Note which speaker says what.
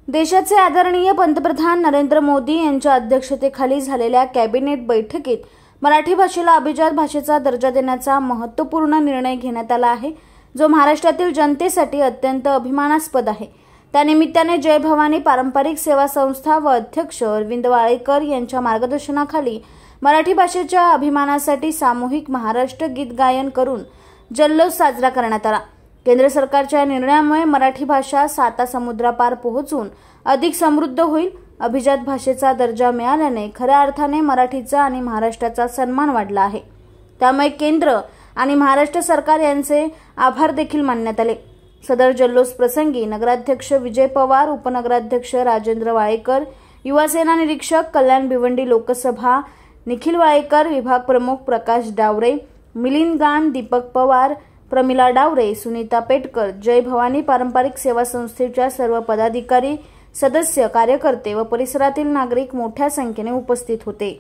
Speaker 1: देशाचे आदरणीय पंतप्रधान नरेंद्र मोदी यांच्या अध्यक्षतेखाली झालेल्या कॅबिनेट बैठकीत मराठी भाषेला अभिजात भाषेचा दर्जा देण्याचा महत्त्वपूर्ण निर्णय घेण्यात आला आहे, जो महाराष्ट्रातील जनतेसाठी अत्यंत अभिमानास्पद आहे। त्यानिमित्ताने जय भवानी पारंपरिक सेवा संस्था व अध्यक्ष अरविंद वाळेकर यांच्या मार्गदर्शनाखाली मराठी भाषेच्या अभिमानासाठी सामूहिक महाराष्ट्र गीत गायन करून जल्लोष साजरा करण्यात आला। केंद्र सरकारच्या निर्णयामुळे मराठी भाषा 7 समुद्रापार पोहोचून अधिक समृद्ध होईल। अभिजात भाषेचा दर्जा मिळाल्याने खऱ्या अर्थाने मराठीचा आणि महाराष्ट्राचा सन्मान वाढला आहे। त्यामुळे केंद्र आणि महाराष्ट्र सरकार यांचे आभार देखील मानण्यात आले। सदर जल्लोष प्रसंगी नगराध्यक्ष विजय पवार, उपनगराध्यक्ष राजेंद्र वाळेकर, युवासेना निरीक्षक कल्याण भिवंडी लोकसभा निखिल वाळेकर, विभाग प्रमुख प्रकाश डावरे, मिलिंद गान, दीपक पवार, प्रमिला डावरे, सुनीता पेटकर, जय भवानी पारंपरिक सेवा संस्थेच्या सर्व पदाधिकारी, सदस्य, कार्यकर्ते व परिसरातील नागरिक मोठ्या संख्येने उपस्थित होते।